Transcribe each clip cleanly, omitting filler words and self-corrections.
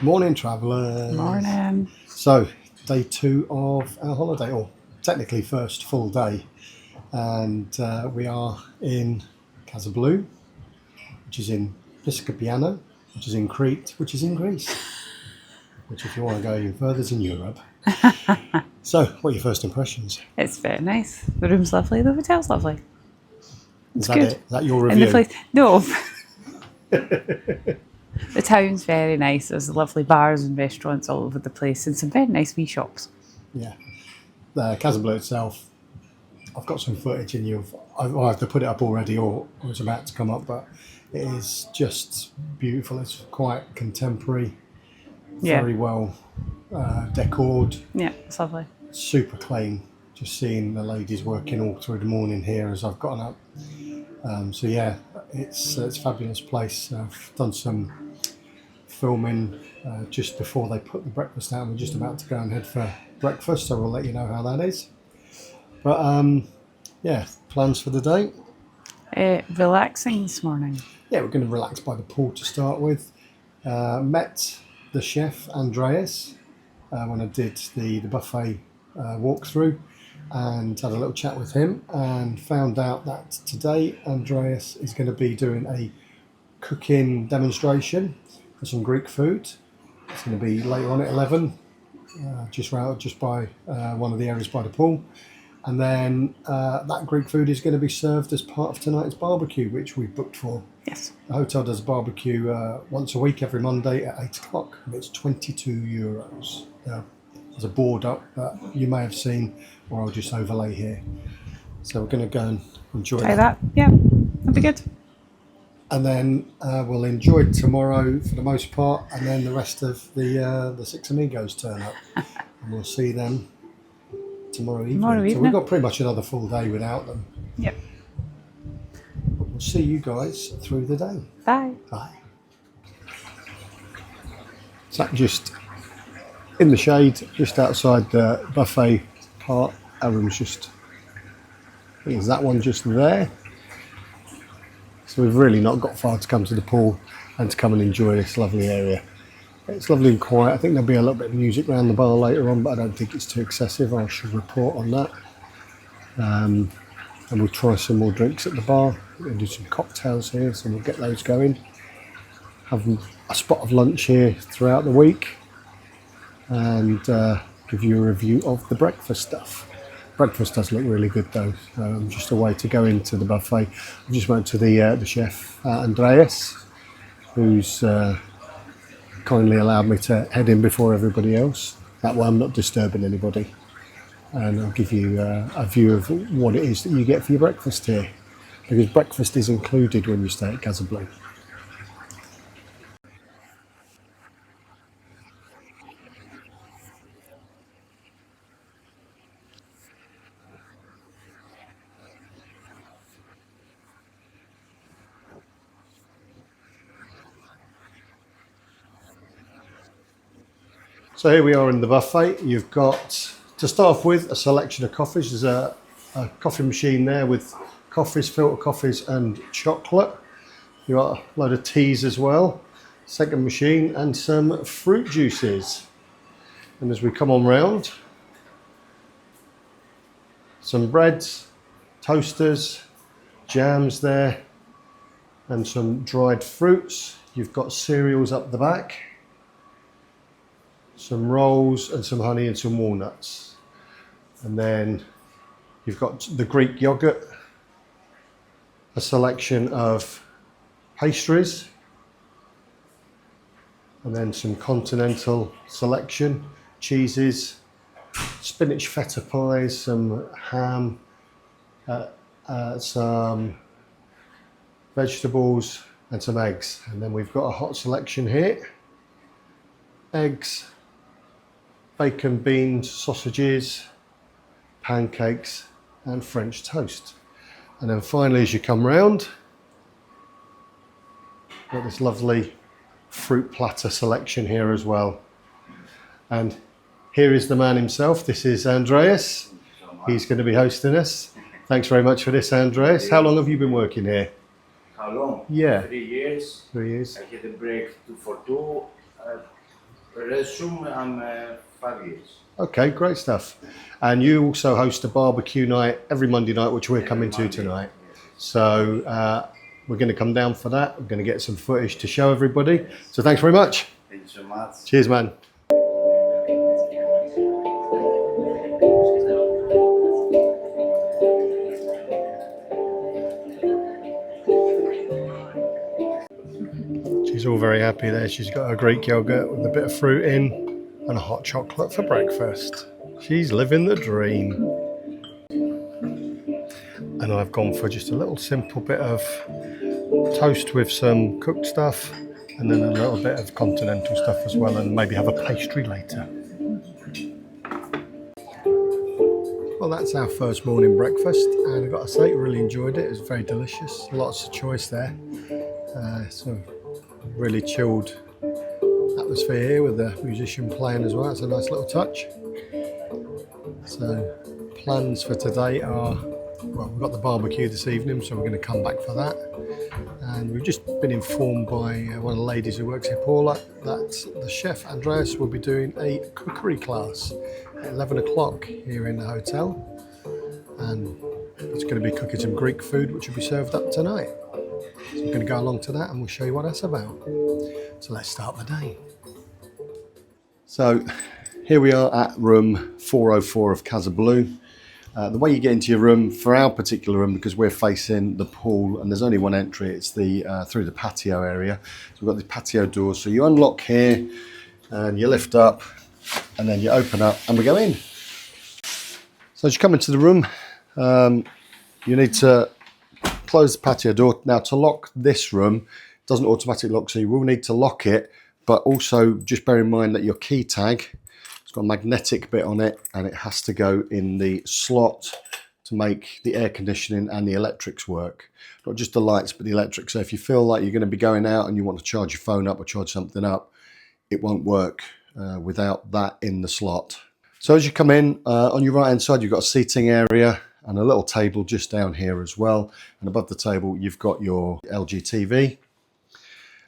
Morning, travellers. Morning. So, day 2 of our holiday, or technically first full day, and we are in Casa Blu, which is in Piskopiano, which is in Crete, which is in Greece, which, if you want to go even further, is in Europe. So, what are your first impressions? It's very nice. The room's lovely. The hotel's lovely. It's Is that good. it? Is that your And the review? place, no. The town's very nice. There's lovely bars and restaurants all over the place, and some very nice wee shops. Yeah. The Casa Blu itself, I've got some footage in you. I've either put it up already or it's about to come up, but it is just beautiful. It's quite contemporary, Yeah. very well decored, Yeah, it's lovely. super clean. Just seeing the ladies working all through the morning here as I've gotten up. So yeah, it's a fabulous place. I've done some filming just before they put the breakfast out. We're just about to go and head for breakfast, so we'll let you know how that is. But yeah, plans for the day? Relaxing this morning. Yeah, we're going to relax by the pool to start with. Met the chef, Andreas, when I did the buffet walkthrough, and had a little chat with him, and found out that today Andreas is going to be doing a cooking demonstration for some Greek food. It's going to be later on at 11, just by one of the areas by the pool. And then that Greek food is going to be served as part of tonight's barbecue, which we booked for. Yes. The hotel does a barbecue once a week, every Monday at 8 o'clock, and it's €22. There's a board up that you may have seen, or I'll just overlay here. So we're going to go and enjoy Try that. Yeah, that'd be good. And then we'll enjoy tomorrow for the most part, and then the rest of the Six Amigos turn up, and we'll see them tomorrow evening. So we've got pretty much another full day without them. Yep. But we'll see you guys through the day. Bye. Bye. So just in the shade, just outside the buffet part. Our room's just, I think it's that one just there. So we've really not got far to come to the pool and to come and enjoy this lovely area. It's lovely and quiet. I think there'll be a little bit of music around the bar later on, but I don't think it's too excessive. I should report on that. And we'll try some more drinks at the bar. We'll do some cocktails here, so we'll get those going. Have a spot of lunch here throughout the week, and give you a review of the breakfast stuff. Breakfast does look really good though. Just a way to go into the buffet. I just went to the chef Andreas, who's kindly allowed me to head in before everybody else. That way I'm not disturbing anybody, and I'll give you a view of what it is that you get for your breakfast here, because breakfast is included when you stay at Casa Blu. So here we are in the buffet. You've got, to start off with, a selection of coffees. There's a coffee machine there with coffees, filter coffees and chocolate. You've got a load of teas as well. Second machine, and some fruit juices. And as we come on round, some breads, toasters, jams there, and some dried fruits. You've got cereals up the back, some rolls and some honey and some walnuts. And then you've got the Greek yogurt, a selection of pastries, and then some continental selection, cheeses, spinach feta pies, some ham, some vegetables and some eggs. And then we've got a hot selection here: eggs, bacon, beans, sausages, pancakes and French toast. And then finally, as you come round, got this lovely fruit platter selection here as well. And here is the man himself. This is Andreas. He's going to be hosting us. Thanks very much for this, Andreas. How long have you been working here? How long? Yeah. 3 years. 3 years. I had a break for two. Resume and 5 years. Okay, great stuff. And you also host a barbecue night every Monday night, which we're coming to Monday, tonight. yes. So we're going to come down for that. We're going to get some footage to show everybody. So thanks very much. Thank you so much. Cheers, man. She's all very happy there. She's got her Greek yogurt with a bit of fruit in and a hot chocolate for breakfast. She's living the dream. And I've gone for just a little simple bit of toast with some cooked stuff and then a little bit of continental stuff as well, and maybe have a pastry later. Well, that's our first morning breakfast, and I've got to say, really enjoyed it. It was very delicious. Lots of choice there. So really chilled atmosphere here with the musician playing as well. It's a nice little touch. So plans for today are, well, we've got the barbecue this evening, so we're going to come back for that. And we've just been informed by one of the ladies who works here, Paula, that the chef Andreas will be doing a cookery class at 11 o'clock here in the hotel. And he's going to be cooking some Greek food, which will be served up tonight. So we're going to go along to that and we'll show you what that's about. So let's start the day. So here we are at room 404 of Casa Blu. The way you get into your room, for our particular room, because we're facing the pool and there's only one entry, it's the through the patio area. So we've got the patio doors. So you unlock here and you lift up and then you open up and we go in. So as you come into the room, you need to close the patio door. Now to lock this room, it doesn't automatically lock, so you will need to lock it, but also just bear in mind that your key tag, it's got a magnetic bit on it and it has to go in the slot to make the air conditioning and the electrics work. Not just the lights, but the electrics. So if you feel like you're going to be going out and you want to charge your phone up or charge something up, it won't work without that in the slot. So as you come in, on your right hand side, you've got a seating area and a little table just down here as well. And above the table, you've got your LG TV.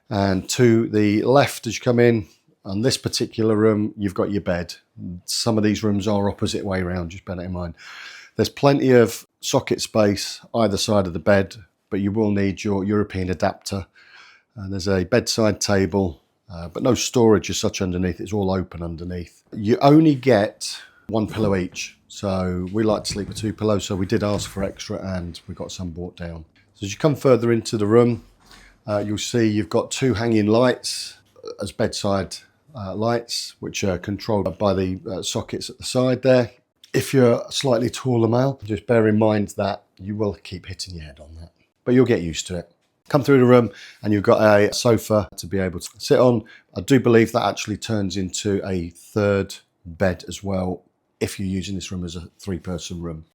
And to the left, as you come in, on this particular room, you've got your bed. Some of these rooms are opposite way around, just bear that in mind. There's plenty of socket space either side of the bed, but you will need your European adapter. And there's a bedside table, but no storage as such underneath. It's all open underneath. You only get one pillow each. So we like to sleep with two pillows, so we did ask for extra and we got some brought down. So as you come further into the room, you'll see you've got two hanging lights as bedside lights, which are controlled by the sockets at the side there. If you're a slightly taller male, just bear in mind that you will keep hitting your head on that, but you'll get used to it. Come through the room and you've got a sofa to be able to sit on. I do believe that actually turns into a third bed as well if you're using this room as a three-person room.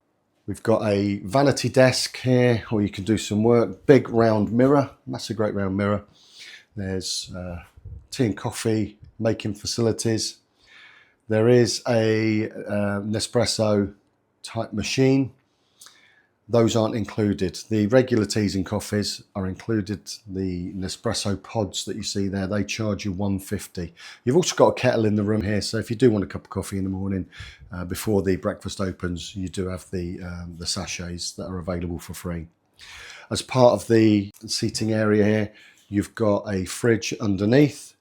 We've got a vanity desk here where you can do some work. Big round mirror, massive great round mirror. There's tea and coffee making facilities. There is a Nespresso type machine. Those aren't included. The regular teas and coffees are included. The Nespresso pods that you see there, they charge you $1.50. You've also got a kettle in the room here, so if you do want a cup of coffee in the morning before the breakfast opens, you do have the sachets that are available for free. As part of the seating area here, you've got a fridge underneath,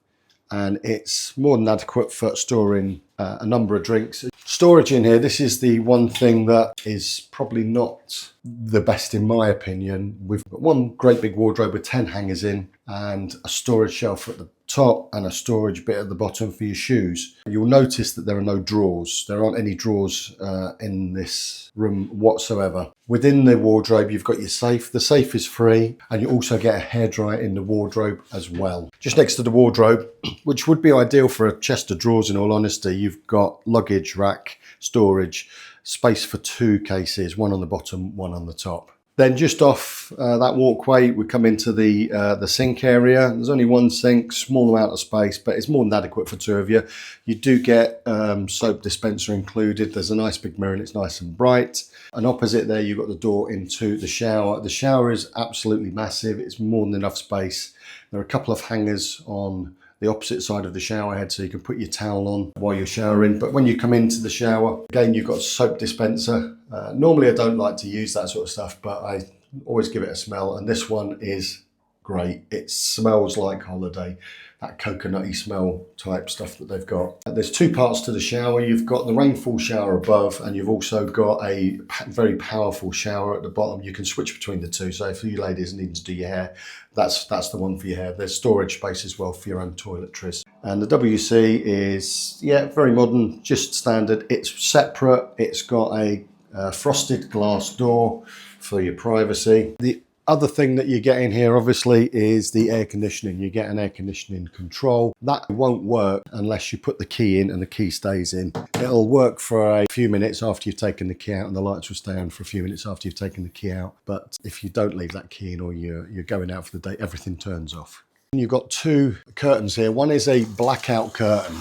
and it's more than adequate for storing a number of drinks. Storage in here, this is the one thing that is probably not the best in my opinion. We've got one great big wardrobe with 10 hangers in and a storage shelf at the top and a storage bit at the bottom for your shoes. You'll notice that there are no drawers. There aren't any drawers in this room whatsoever. Within the wardrobe, you've got your safe. The safe is free, and you also get a hairdryer in the wardrobe as well. Just next to the wardrobe, which would be ideal for a chest of drawers in all honesty, you've got luggage rack, storage, space for two cases, one on the bottom, one on the top. Then just off that walkway, we come into the sink area. There's only one sink, small amount of space, but it's more than adequate for two of you. You do get soap dispenser included. There's a nice big mirror and it's nice and bright. And opposite there, you've got the door into the shower. The shower is absolutely massive. It's more than enough space. There are a couple of hangers on the opposite side of the shower head, so you can put your towel on while you're showering. But when you come into the shower, again, you've got a soap dispenser. Normally I don't like to use that sort of stuff, but I always give it a smell, and this one is great. It smells like holiday, that coconutty smell type stuff that they've got. There's two parts to the shower. You've got the rainfall shower above, and you've also got a very powerful shower at the bottom. You can switch between the two. So for you ladies needing to do your hair, that's the one for your hair. There's storage space as well for your own toiletries. And the WC is, yeah, very modern, just standard. It's separate. It's got a frosted glass door for your privacy. The other thing that you get in here obviously is the air conditioning. You get an air conditioning control. That won't work unless you put the key in and the key stays in. It'll work for a few minutes after you've taken the key out, and the lights will stay on for a few minutes after you've taken the key out. But if you don't leave that key in, or you're going out for the day, everything turns off. You've got two curtains here. One is a blackout curtain,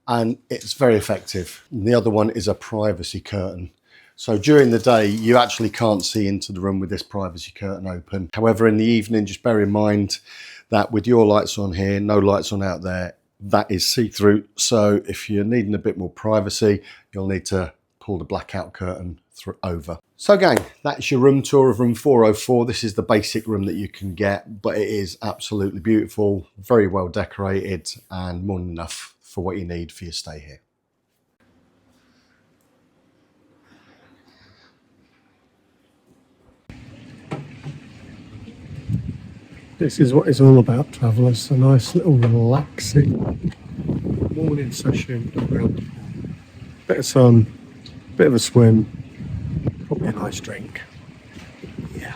and it's very effective. And the other one is a privacy curtain. So during the day, you actually can't see into the room with this privacy curtain open. However, in the evening, just bear in mind that with your lights on here, no lights on out there, that is see-through. So if you're needing a bit more privacy, you'll need to pull the blackout curtain over. So again, that's your room tour of room 404. This is the basic room that you can get, but it is absolutely beautiful, very well decorated, and more than enough for what you need for your stay here. This is what it's all about, travellers. A nice little relaxing morning session around the pool. Bit of sun, bit of a swim, probably a nice drink. Yeah.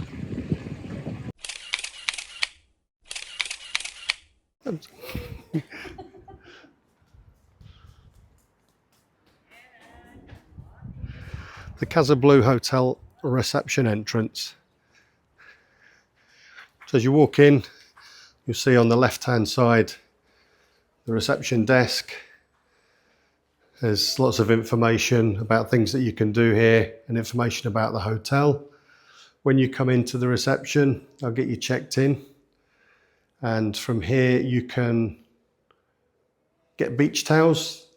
The Casa Blu Hotel reception entrance. So as you walk in, you'll see on the left-hand side the reception desk. There's lots of information about things that you can do here and information about the hotel. When you come into the reception, I'll get you checked in. And from here, you can get beach towels,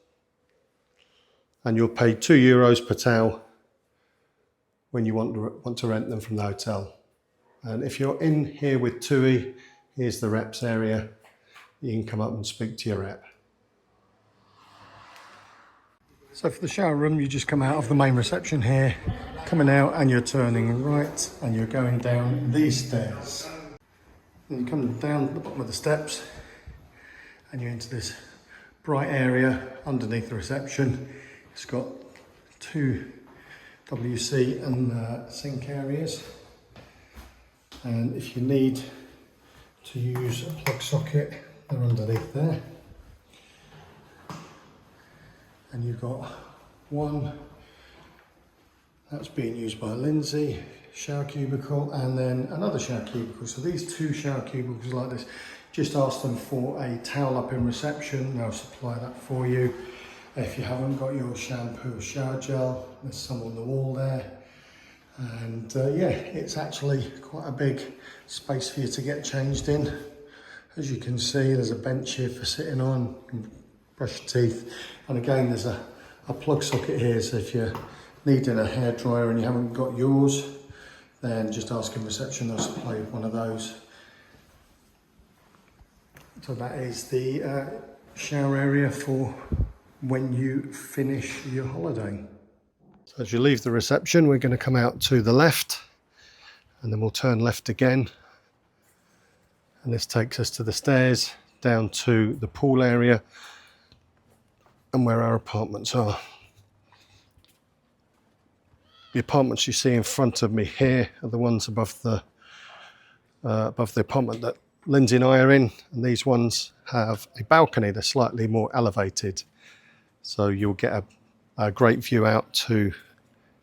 and you'll pay €2 per towel when you want to rent them from the hotel. And if you're in here with TUI, here's the reps area. You can come up and speak to your rep. So for the shower room, you just come out of the main reception here, coming out, and you're turning right, and you're going down these stairs. And you come down the bottom of the steps, and you're into this bright area underneath the reception. It's got two WC and sink areas. And if you need to use a plug socket, they're underneath there. And you've got one that's being used by Lindsay, shower cubicle, and then another shower cubicle. So these two shower cubicles like this, just ask them for a towel up in reception, they'll supply that for you. If you haven't got your shampoo or shower gel, there's some on the wall there. And yeah, it's actually quite a big space for you to get changed in. As you can see, there's a bench here for sitting on, brush your teeth. And again, there's a plug socket here, so if you're needing a hairdryer and you haven't got yours, then just ask in reception, they'll supply you one of those. So that is the shower area for when you finish your holiday. So as you leave the reception, we're going to come out to the left, and then we'll turn left again. And this takes us to the stairs, down to the pool area, and where our apartments are. The apartments you see in front of me here are the ones above the apartment that Lindsay and I are in, and these ones have a balcony. They're slightly more elevated, so you'll get a great view out to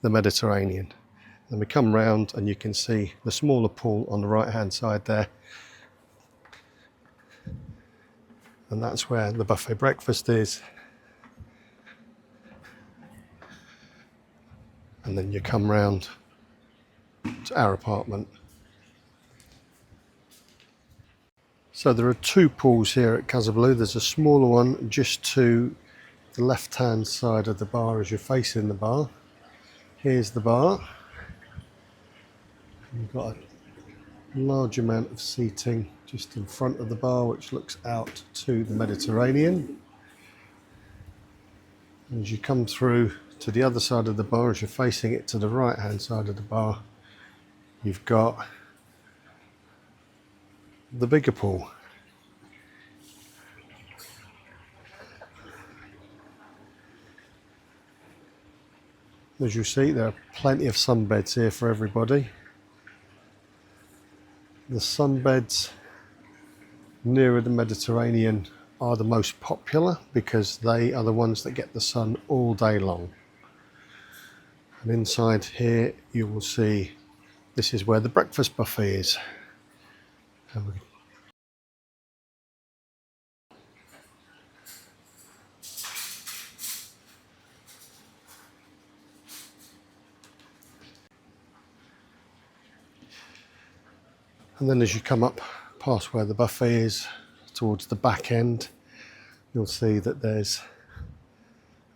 the Mediterranean. Then we come round and you can see the smaller pool on the right hand side there, and that's where the buffet breakfast is. And then you come round to our apartment. So there are two pools here at Casa Blu. There's a smaller one just to the left-hand side of the bar as you're facing the bar. Here's the bar. You've got a large amount of seating just in front of the bar, which looks out to the Mediterranean. And as you come through to the other side of the bar, as you're facing it to the right-hand side of the bar, you've got the bigger pool. As you see, there are plenty of sunbeds here for everybody. The sunbeds nearer the Mediterranean are the most popular because they are the ones that get the sun all day long. And inside here you will see this is where the breakfast buffet is. And then as you come up past where the buffet is, towards the back end, you'll see that there's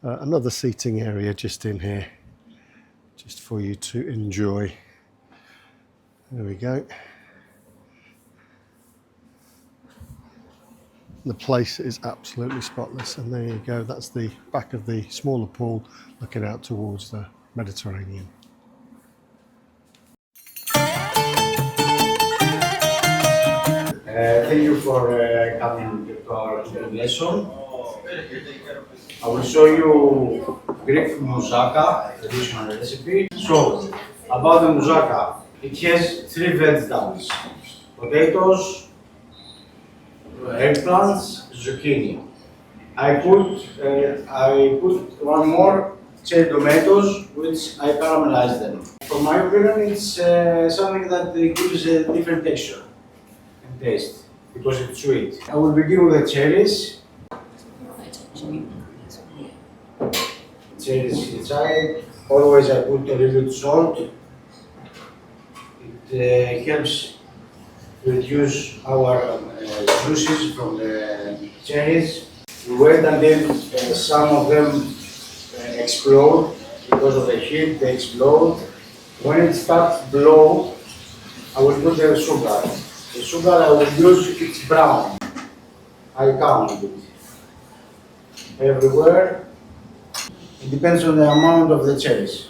another seating area just in here, just for you to enjoy. There we go. The place is absolutely spotless, and there you go, that's the back of the smaller pool looking out towards the Mediterranean. Thank you for coming to our lesson. I will show you Greek moussaka, traditional recipe. So, about the moussaka, it has 3 vegetables: potatoes, eggplants, zucchini. I put one more cherry tomatoes, which I caramelize them. For my opinion, it's something that gives a different texture and taste because it's sweet. I will begin with the cherries. Cherries inside. Always I put a little bit salt. It helps reduce our juices from the cherries. We wait until some of them explode because of the heat. They explode. When it starts to blow, I will put the sugar. The sugar I will use, it's brown. I count it everywhere. It depends on the amount of the cherries.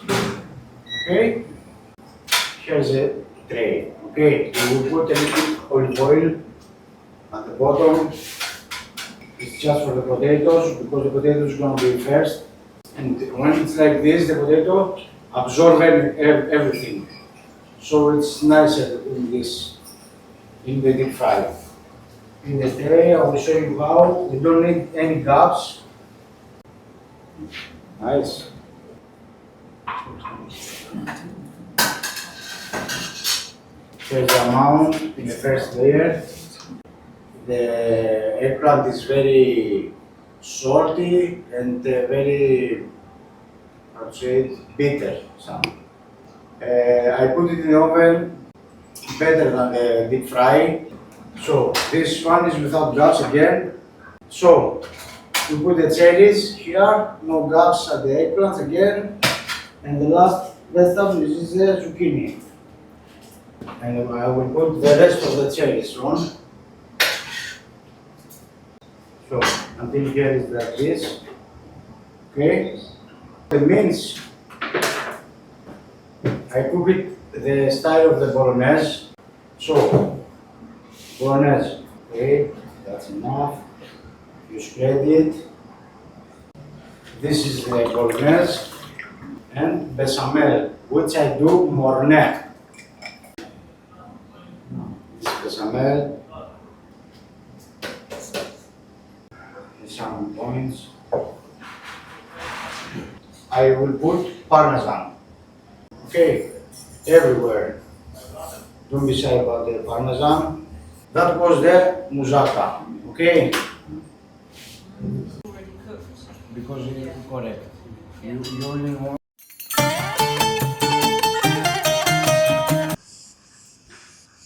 Okay? Here's a tray. Okay, we will put a little olive oil at the bottom. It's just for the potatoes because the potatoes is going to be first. And when it's like this, the potato absorbs everything. So it's nicer in this, in the deep fry. In the tray, I will show you how. We don't need any gaps. Nice. Here's the amount in the first layer. The eggplant is very salty and very, how to say it, bitter. I put it in the oven better than the deep fry. So this one is without gaps again. So we put the cherries here, no gaps at the eggplants again. And the last vegetable is the zucchini. And I will put the rest of the cherries on. So until here is like this. Okay. The mince, I cook it the style of the bolognese. So bolognese, okay, that's enough. You spread it. This is the bolognese and bechamel, which I do mornay. Bechamel. Some points. I will put parmesan. Okay, everywhere. Don't be shy about the parmesan. That was the moussaka. Okay. Because it is correct. You only want.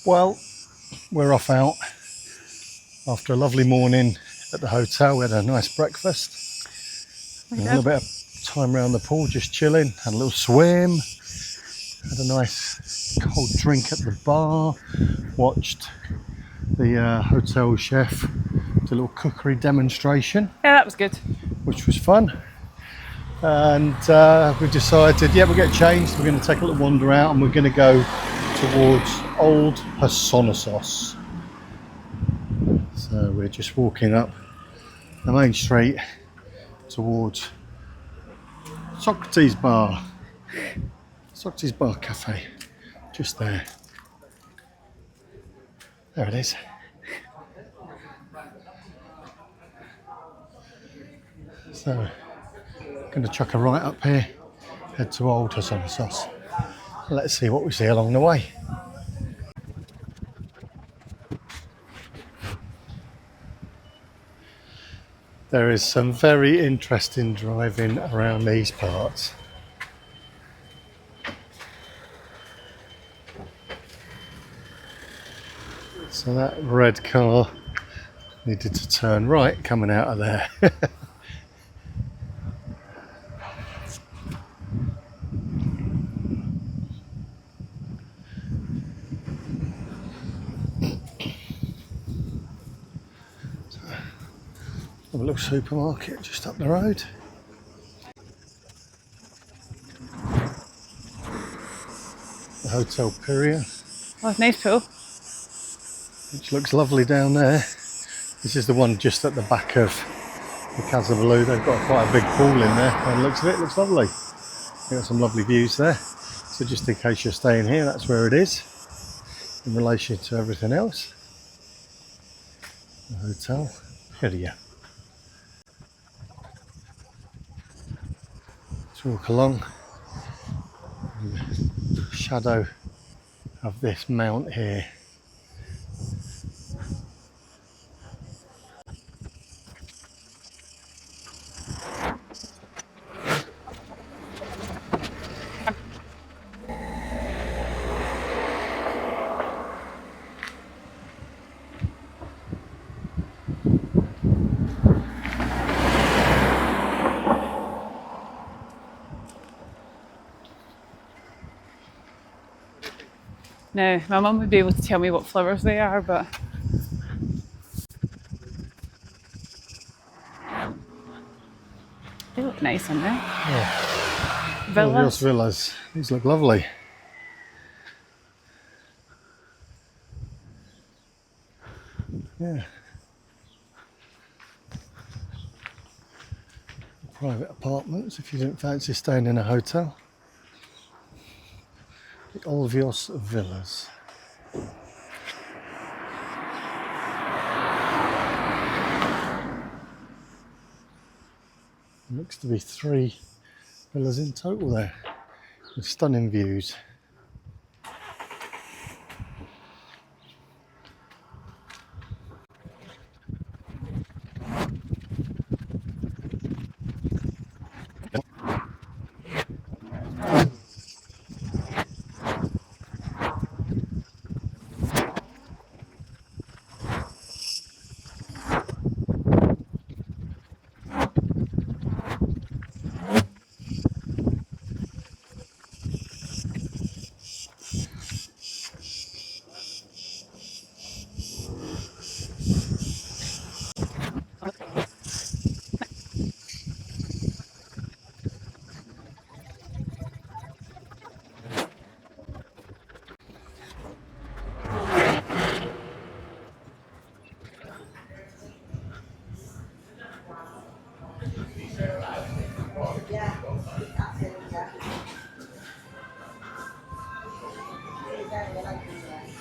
Well, we're off out. After a lovely morning at the hotel, we had a nice breakfast. We And a did. little bit of time around the pool, just chilling. Had a little swim. Had a nice cold drink at the bar. Watched the hotel chef do a little cookery demonstration, Yeah, that was good. which was fun. And we decided, yeah, we'll get changed. We're going to take a little wander out, and we're going to go towards old Hersonissos. So we're just walking up the main street towards Socrates Bar Cafe, just there. There it is. So, going to chuck a right up here, head to old Hersonissos. Let's see what we see along the way. There is some very interesting driving around these parts. So that red car needed to turn right coming out of there. A little supermarket just up the road. The Hotel Piria, Oh, nice pool. which looks lovely down there. This is the one just at the back of the Casa Blu. They've got quite a big pool in there, and the looks of it looks lovely. They've got some lovely views there. So just in case you're staying here, that's where it is in relation to everything else. The Hotel Piria. Let's walk along in the shadow of this mount here. Now, my mum would be able to tell me what flowers they are, but they look nice on there. Yeah. Villas. Villas. These look lovely. Yeah. Private apartments if you didn't fancy staying in a hotel. The Olvios Villas. Looks to be 3 villas in total there, with stunning views.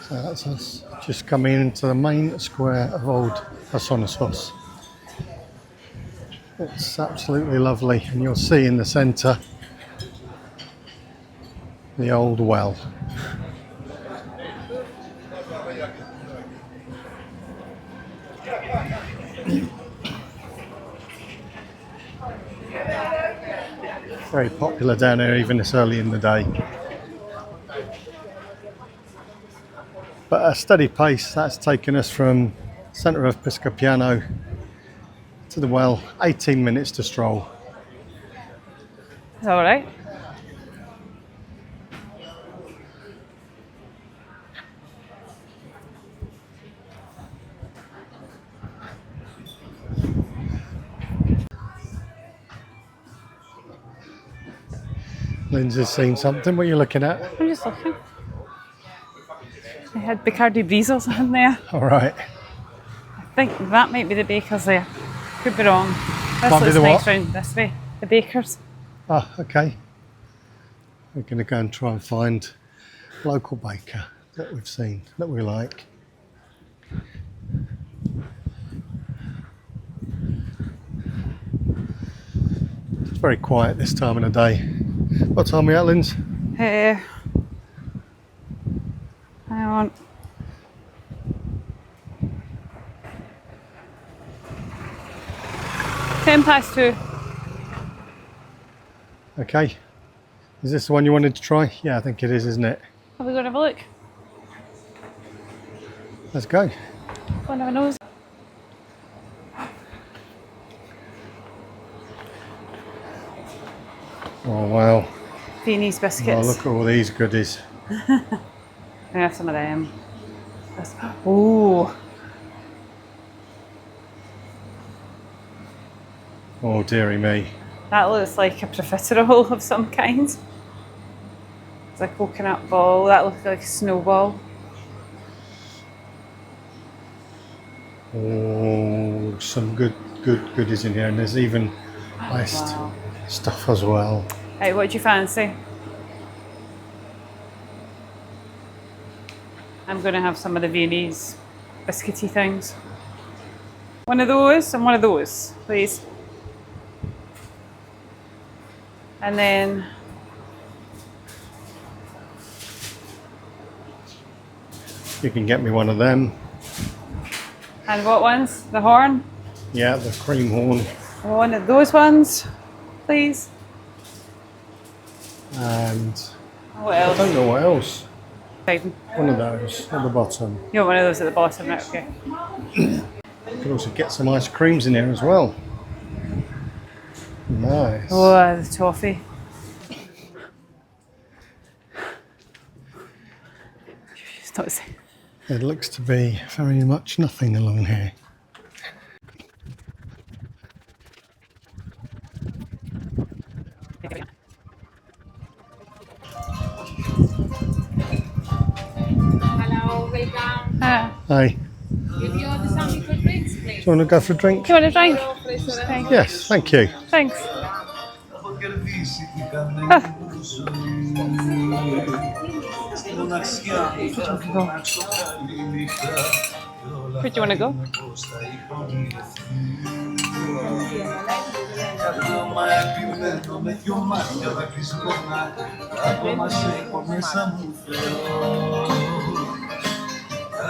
So that's us just coming into the main square of old Hersonissos. It's absolutely lovely, and you'll see in the centre the old well. Very popular down here even this early in the day. But a steady pace, that's taken us from Centre of Piskopiano to the well, 18 minutes to stroll. Is that all right? Lindsay's seen something. What are you looking at? I'm just looking. They had Bacardi Breezels in there. All right. I think that might be the bakers there. Could be wrong. This Might be looks the nice what? round this way. The bakers. Ah, okay. We're going to go and try and find a local baker that we've seen, that we like. It's very quiet this time of the day. What time are we at, Linz? Hang on. Ten past 2. Okay. Is this the one you wanted to try? Yeah, I think it is, isn't it? Have we got to have a look? Let's go. Go and have a nose. Oh, wow. Viennese Oh, biscuits. look at all these goodies. We have some of them. Oh, Oh, dearie me. that looks like a profiterole of some kind. It's a coconut ball. That looks like a snowball. Oh, some good goodies in here, and there's even iced Wow. stuff as well. Right, what do you fancy? I'm going to have some of the Viennese biscuity things. One of those and one of those, please. And then You can get me one of them. and what ones? The horn? Yeah, the cream horn. One of those ones, please. And What I else? don't know what else. Fine. One of those at the bottom. You want one of those at the bottom, right? Okay. You can also get some ice creams in here as well. Nice. Oh, the toffee. Stop saying. It looks to be very much nothing along here. Hello, welcome. Hey, Give you all the something for drinks, please. do you want to go for a drink? Do you want a drink? Thank Yes, thank you. Thanks. Where do you want to go? Ακόμα επιμένω με δυο μάτια δακρυσμένα. Ακόμα σε έχω μέσα μου Θεό.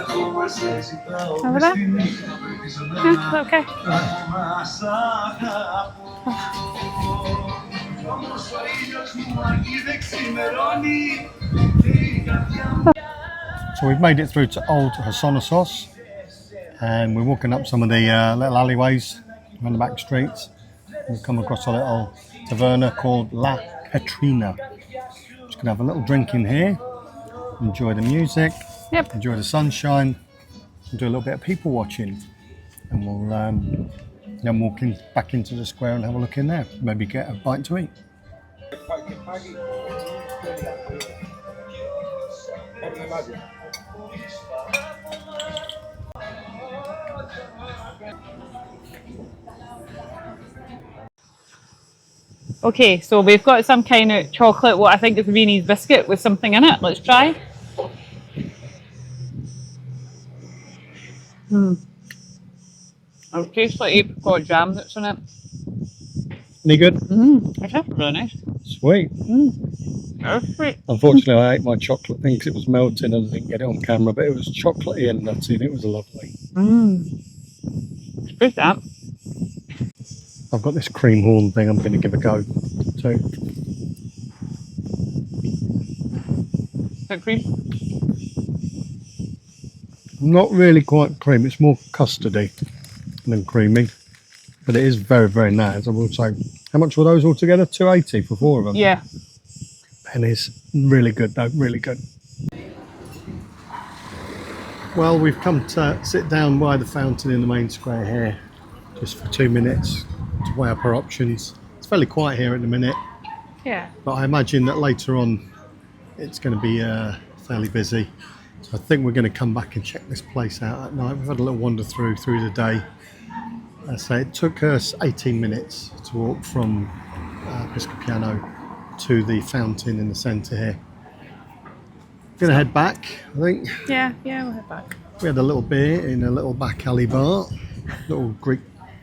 Ακόμα σε ζητάω Over μες there? στη νύχτα πρετιζωμένα. Yeah, okay. Ακόμα σ' αγαπώ. Όμως ο ήλιος μου αγγίδε ξημερώνει. Και η καρδιά μου. So we've made it through to old Hersonissos, and we're walking up some of the little alleyways around the back streets. We've come across a little taverna called La Petrina. Just gonna have a little drink in here, enjoy the music, Yep. enjoy the sunshine, and do a little bit of people watching. And we'll then walk in, back into the square and have a look in there. Maybe get a bite to eat. Okay, so we've got some kind of chocolate, what I think is a Viennese biscuit with something in it. Let's try. It tastes like apricot jam that's in it. Any good? It's actually really nice. Sweet. Very sweet. Unfortunately, I ate my chocolate thing because it was melting and I didn't get it on camera, but it was chocolatey and nutty and it was lovely. It's good that. I've got this cream horn thing I'm going to give a go too. Is it cream? Not really quite creamy. It's more custardy than creamy, but it is very, very nice. I will say. How much were those all together? 280 for 4 of them. Yeah. Pennies. Really good though. Really good. Well, we've come to sit down by the fountain in the main square here, just for 2 minutes to weigh up our options. It's fairly quiet here at the minute, Yeah. but I imagine that later on it's going to be fairly busy. So I think we're going to come back and check this place out at night. We've had a little wander through the day. So it took us 18 minutes to walk from Piskopiano to the fountain in the centre here. Going to head back, I think. Yeah, we'll head back. We had a little beer in a little back alley bar, little Greek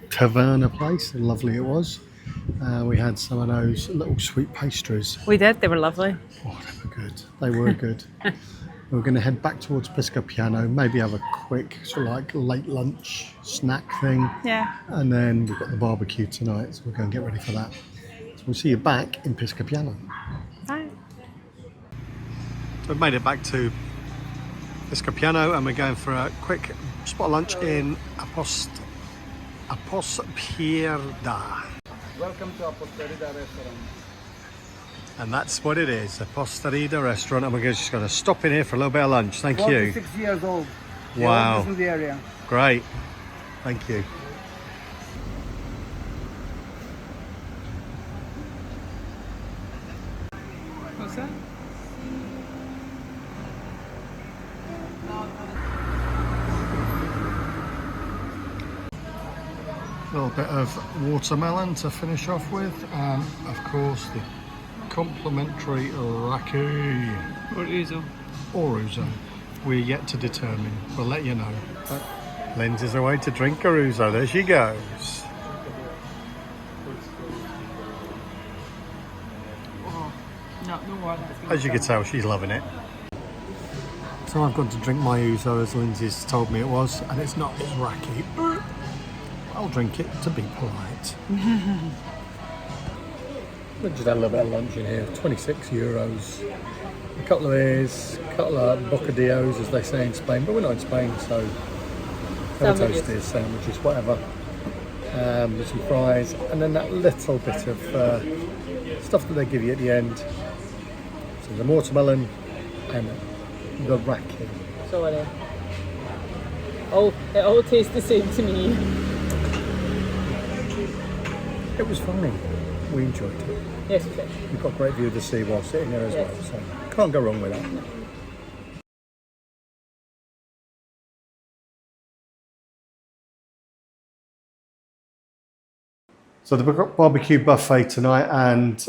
taverna place, lovely it was. We had some of those little sweet pastries. We did, they were lovely. Oh, they were good. They were good. We're going to head back towards Piskopiano, maybe have a quick sort of like late lunch snack thing. Yeah. And then we've got the barbecue tonight, so we're going to get ready for that. So we'll see you back in Piskopiano. Bye. So we've made it back to Piskopiano and we're going for a quick spot lunch in Apostpierda. Welcome to Apostpierda restaurant. And that's what it is, a Apostpierda restaurant, and we're just going to stop in here for a little bit of lunch. Thank you. 46 years old. Wow. Oldest in the area. Great. Thank you. What's that? A little bit of watermelon to finish off with, and of course the complimentary raki. Or ouzo. Or ouzo. We're yet to determine. We'll let you know. But Lindsay's away to drink a ouzo. There she goes. Oh, no water. As you can tell, she's loving it. So I've gone to drink my ouzo as Lindsay's told me it was, and it's not, it's raki. I'll drink it to be polite. We just had a little bit of lunch in here, 26 euros. A couple of beers, a couple of bocadillos as they say in Spain, but we're not in Spain, so toasties, sandwiches, whatever. With some fries, and then that little bit of stuff that they give you at the end. So the watermelon and the raki. So it all tastes the same to me. It was fine. We enjoyed it. Yes, we did. We've got a great view of the sea while sitting there as well, so can't go wrong with that. So the barbecue buffet tonight, and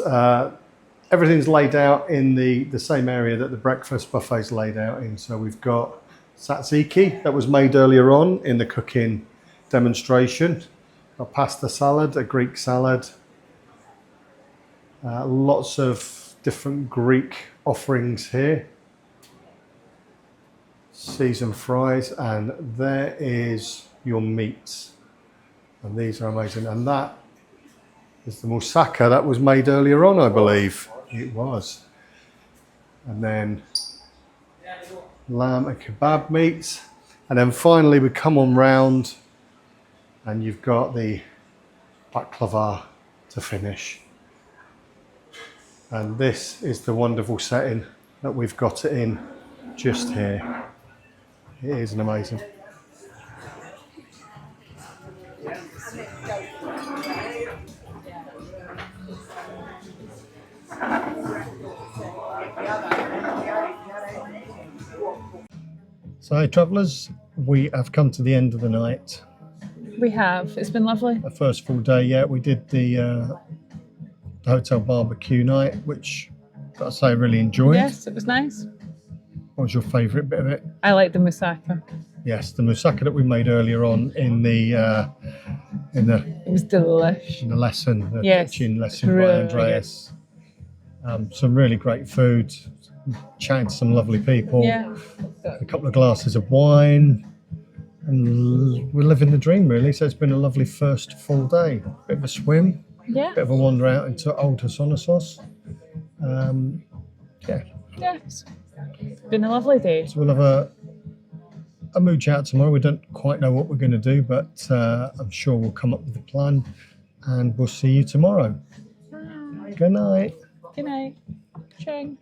everything's laid out in the same area that the breakfast buffet's laid out in. So we've got tzatziki that was made earlier on in the cooking demonstration. A pasta salad, a Greek salad, lots of different Greek offerings here, seasoned fries, and there is your meats, and these are amazing. And that is the moussaka that was made earlier on, I believe. It was. And then lamb and kebab meats, and then finally we come on round and you've got the baklava to finish. And this is the wonderful setting that we've got it in just here. It is an amazing. So hey travellers, we have come to the end of the night. We have. It's been lovely. The first full day, yeah. We did the hotel barbecue night, which I say I really enjoyed. Yes, it was nice. What was your favourite bit of it? I like the moussaka. Yes, the moussaka that we made earlier on in the It was delish. in the lesson, the Yes, kitchen lesson by really Andreas. Some really great food. Chatting to some lovely people. Yeah. A couple of glasses of wine. And we're living the dream, really. So it's been a lovely first full day. Bit of a swim, Yeah. bit of a wander out into old Hersonissos. Yeah, Yeah. It's been a lovely day. so we'll have a mooch out tomorrow. We don't quite know what we're going to do, but I'm sure we'll come up with a plan, and we'll see you tomorrow. Good night. Good night. Cheng.